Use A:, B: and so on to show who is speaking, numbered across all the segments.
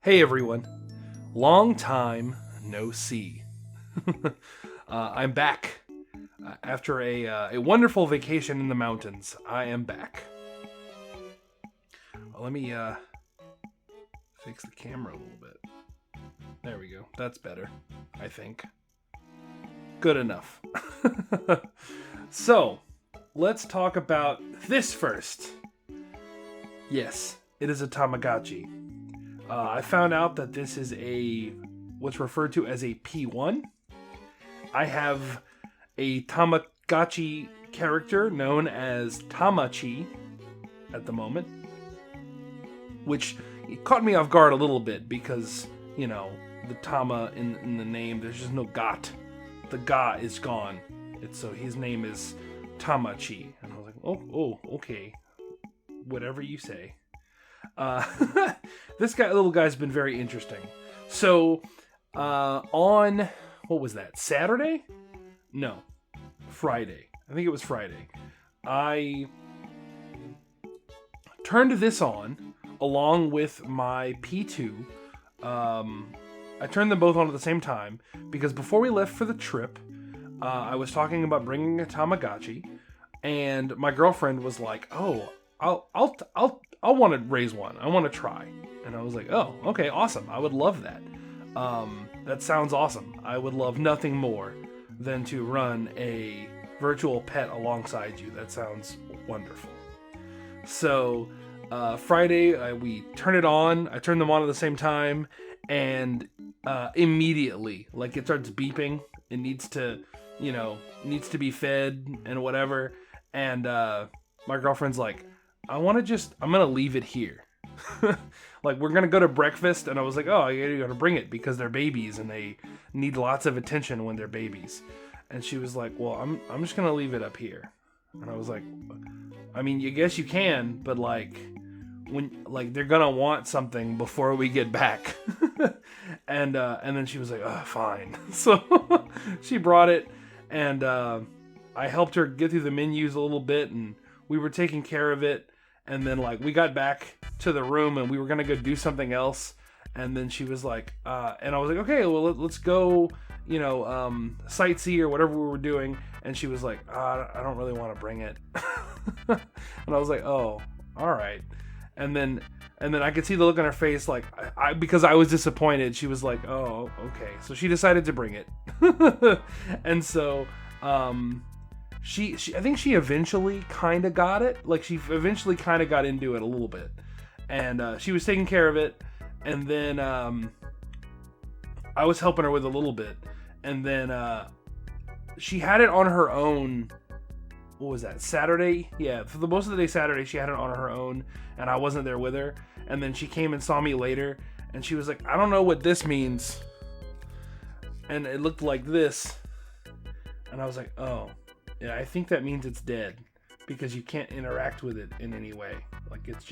A: Hey everyone, long time no see. I'm back after a wonderful vacation in the mountains. I am back. Let me fix the camera a little bit. There we go. That's better, I think. Good enough. So, let's talk about this first. Yes, it is a Tamagotchi. I found out that this is what's referred to as a P1. I have a Tamagotchi character known as Tamachi at the moment, which caught me off guard a little bit because, the Tama in the name, there's just no got. The ga is gone. So his name is Tamachi. And I was like, okay. Whatever you say. This little guy's been very interesting. So, on, what was that, Saturday? No, Friday. I think it was Friday. I turned this on along with my P2. I turned them both on at the same time because before we left for the trip, I was talking about bringing a Tamagotchi, and my girlfriend was like, "Oh, I'll want to raise one. I want to try." And I was like, "Oh, okay, awesome. I would love that. That sounds awesome. I would love nothing more than to run a virtual pet alongside you. That sounds wonderful." So Friday, we turn it on. I turn them on at the same time, and immediately, like, it starts beeping. It needs to be fed and whatever. And my girlfriend's like, I'm going to leave it here. Like, we're going to go to breakfast. And I was like, oh, you got to bring it because they're babies and they need lots of attention when they're babies. And she was like, well, I'm just going to leave it up here. And I was like, I mean, I guess you can, but they're going to want something before we get back. And then she was like, oh, fine. So she brought it, and I helped her get through the menus a little bit, and we were taking care of it. And then, we got back to the room, and we were going to go do something else. And then she was like, and I was like, okay, well, let's go, sightsee or whatever we were doing. And she was like, I don't really want to bring it. And I was like, oh, all right. And then I could see the look on her face, like, because I was disappointed. She was like, oh, okay. So she decided to bring it. And so, she I think she eventually kind of got it. Like, she eventually kind of got into it a little bit. And she was taking care of it. And then I was helping her with a little bit. And then she had it on her own. What was that, Saturday? Yeah, for the most of the day Saturday, she had it on her own, and I wasn't there with her. And then she came and saw me later, and she was like, I don't know what this means. And it looked like this. And I was like, oh, yeah, I think that means it's dead, because you can't interact with it in any way. Like, it's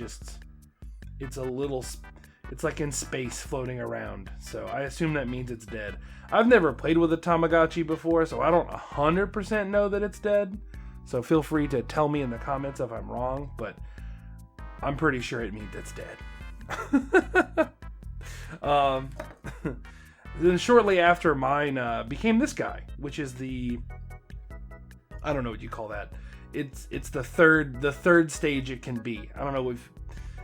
A: like in space floating around. So I assume that means it's dead. I've never played with a Tamagotchi before, so I don't 100% know that it's dead. So feel free to tell me in the comments if I'm wrong, but I'm pretty sure it means it's dead. Then shortly after, mine became this guy, which is I don't know what you call that. It's the third stage it can be. I don't know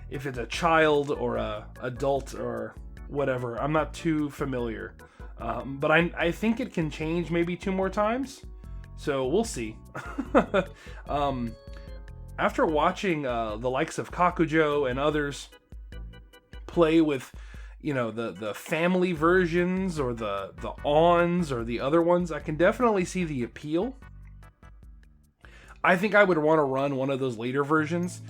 A: if it's a child or a adult or whatever. I'm not too familiar, but I think it can change maybe 2 more times. So we'll see. After watching the likes of Kakujo and others play with, the family versions or the Ons or the other ones, I can definitely see the appeal. I think I would want to run one of those later versions.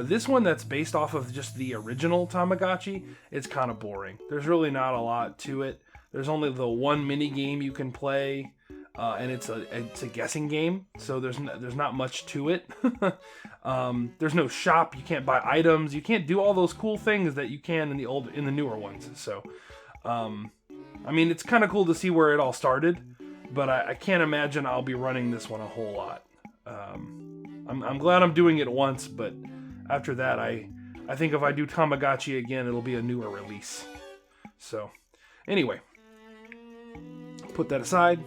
A: This one that's based off of just the original Tamagotchi, it's kind of boring. There's really not a lot to it. There's only the one mini game you can play. And it's a guessing game, so there's not much to it. There's no shop. You can't buy items. You can't do all those cool things that you can in the newer ones. So, I mean, it's kind of cool to see where it all started, but I can't imagine I'll be running this one a whole lot. I'm glad I'm doing it once, but after that, I think if I do Tamagotchi again, it'll be a newer release. So, anyway, put that aside.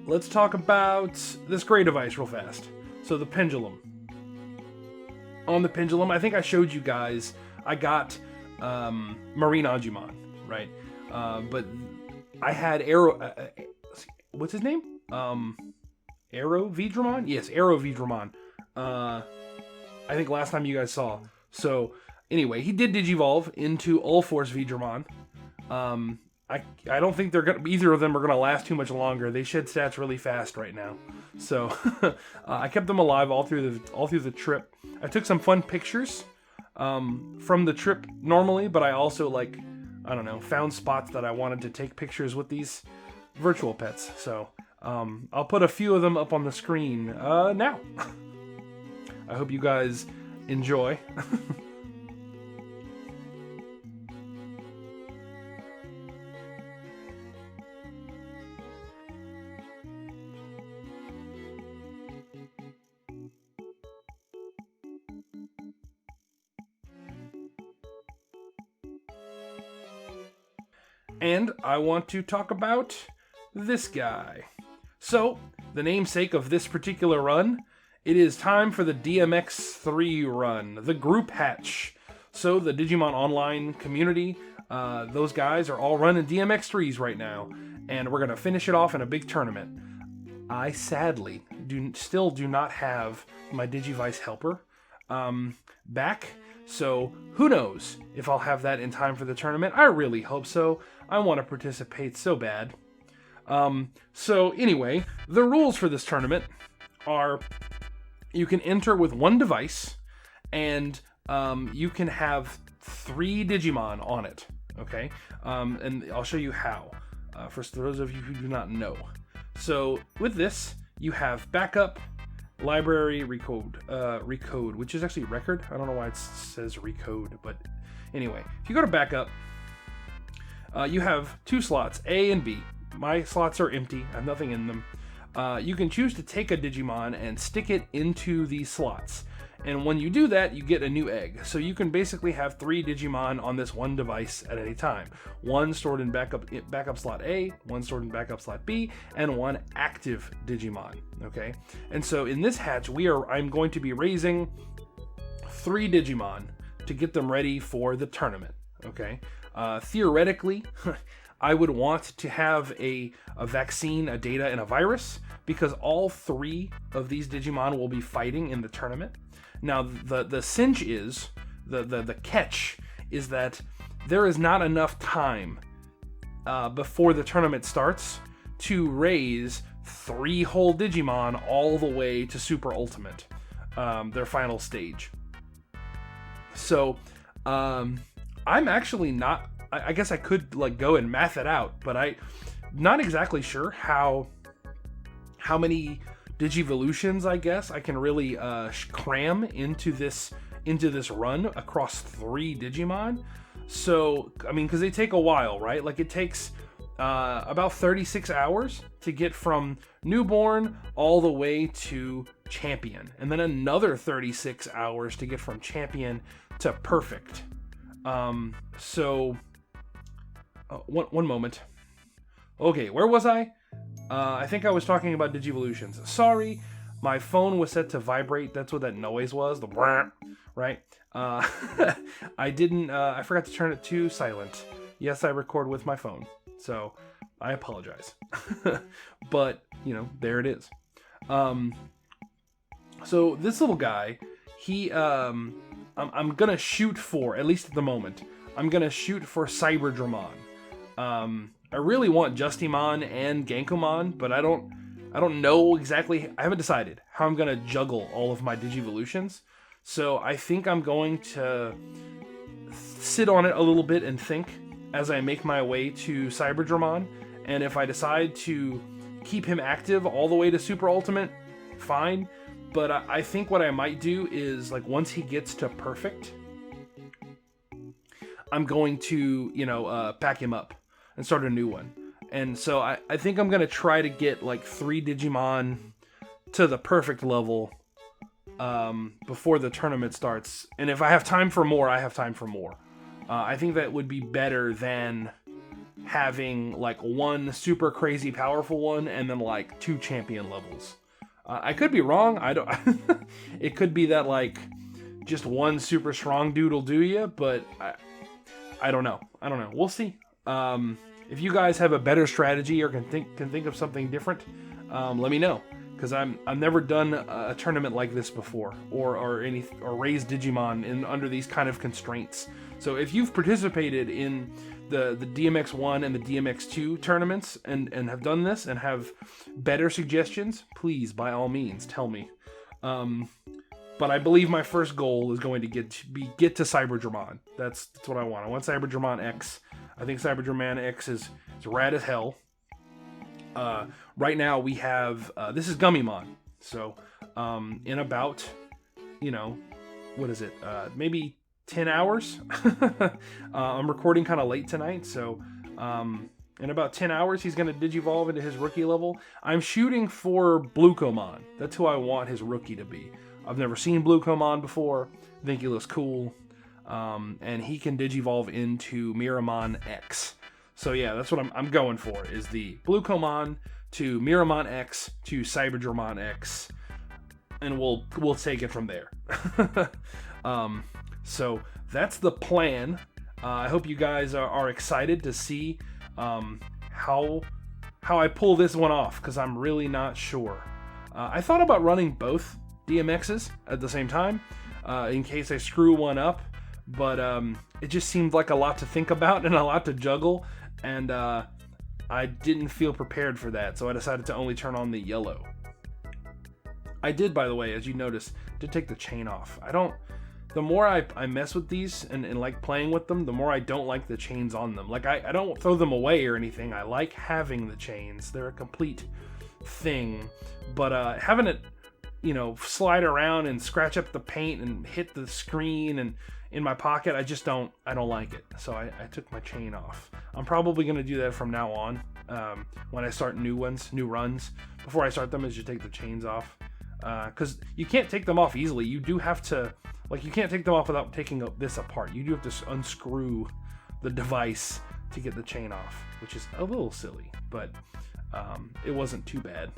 A: Let's talk about this gray device real fast. So the Pendulum. On the Pendulum, I think I showed you guys, I got Marine Agumon, right? But I had what's his name? Arrow Vidramon? Yes, Arrow Vidramon. I think last time you guys saw. So, anyway, he did Digivolve into Ulforce Vidramon. I don't think either of them are gonna last too much longer. They shed stats really fast right now. So I kept them alive all through the trip. I took some fun pictures from the trip normally, but I also found spots that I wanted to take pictures with these virtual pets. So I'll put a few of them up on the screen now. I hope you guys enjoy. And I want to talk about this guy. So, the namesake of this particular run, it is time for the DMX 3 run, the group hatch. So, the Digimon Online community, those guys are all running DMX 3s right now, and we're going to finish it off in a big tournament. I sadly still do not have my Digivice helper back. So, who knows if I'll have that in time for the tournament. I really hope so. I want to participate so bad. So, anyway, the rules for this tournament are you can enter with one device, and you can have 3 Digimon on it, okay? And I'll show you how, for those of you who do not know. So, with this, you have backup, library, recode, which is actually record. I don't know why it says recode, but anyway, if you go to backup, you have 2 slots, A and B. My slots are empty. I have nothing in them. You can choose to take a Digimon and stick it into these slots. And when you do that, you get a new egg. So you can basically have 3 Digimon on this one device at any time. 1 stored in backup slot A, 1 stored in backup slot B, and 1 active Digimon. Okay? And so in this hatch, I'm going to be raising 3 Digimon to get them ready for the tournament. Okay? Theoretically, I would want to have a vaccine, a data, and a virus, because all 3 of these Digimon will be fighting in the tournament. Now, the cinch is, the catch is that there is not enough time before the tournament starts to raise 3 whole Digimon all the way to Super Ultimate, their final stage. So, I'm actually not, I guess I could go and math it out, but I'm not exactly sure how many Digivolutions, I guess, I can really cram into this run across 3 Digimon. So, I mean, because they take a while, right? Like, it takes about 36 hours to get from newborn all the way to champion, and then another 36 hours to get from champion to perfect. So, one moment. Okay, where was I? I think I was talking about Digivolutions. Sorry, my phone was set to vibrate. That's what that noise was. The brrr, right? I didn't. I forgot to turn it to silent. Yes, I record with my phone, so I apologize. But there it is. So this little guy, I'm gonna shoot for, at least at the moment, I'm gonna shoot for CyberDramon. I really want Justimon and Gankomon, but I don't know exactly. I haven't decided how I'm gonna juggle all of my Digivolutions. So I think I'm going to sit on it a little bit and think as I make my way to CyberDramon. And if I decide to keep him active all the way to Super Ultimate, fine. But I think what I might do is, once he gets to perfect, I'm going to, pack him up and start a new one. And so I think I'm going to try to get 3 Digimon to the perfect level before the tournament starts. And if I have time for more, I have time for more. I think that would be better than having like one super crazy powerful one and then like 2 champion levels. I could be wrong. I don't. It could be that like just one super strong dude will do you, but I don't know. I don't know. We'll see. If you guys have a better strategy or can think of something different, let me know, because I've never done a tournament like this before, or raised Digimon under these kind of constraints. So if you've participated in the DMX1 and the DMX2 tournaments and have done this and have better suggestions, please, by all means, tell me. But I believe my first goal is going to get to CyberDramon. That's what I want. I want CyberDramon X. I think CyberDramon X is rad as hell. Right now we have this is Gummymon. So in about, what is it? Maybe 10 hours. I'm recording kind of late tonight, so in about 10 hours he's going to digivolve into his rookie level. I'm shooting for Bluecomon. That's who I want his rookie to be. I've never seen Bluecomon before. I think he looks cool. And he can digivolve into Miramon X. So yeah, that's what I'm going for, is the Bluecomon to Miramon X to CyberDramon X. And we'll take it from there. So that's the plan. I hope you guys are excited to see how I pull this one off, because I'm really not sure. I thought about running both DMXs at the same time in case I screw one up, but it just seemed like a lot to think about and a lot to juggle, and I didn't feel prepared for that, so I decided to only turn on the yellow. I did, by the way, as you notice, did take the chain off. The more I mess with these and like playing with them, the more I don't like the chains on them. Like, I don't throw them away or anything. I like having the chains. They're a complete thing. But having it, slide around and scratch up the paint and hit the screen and in my pocket, I don't like it. So I took my chain off. I'm probably going to do that from now on. When I start new runs. Before I start them, is just take the chains off. Because you can't take them off easily. You do have to... you can't take them off without taking this apart. You do have to unscrew the device to get the chain off, which is a little silly, but it wasn't too bad.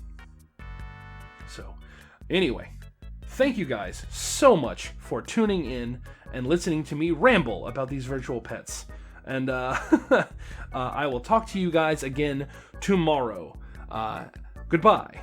A: So, anyway, thank you guys so much for tuning in and listening to me ramble about these virtual pets. And I will talk to you guys again tomorrow. Goodbye.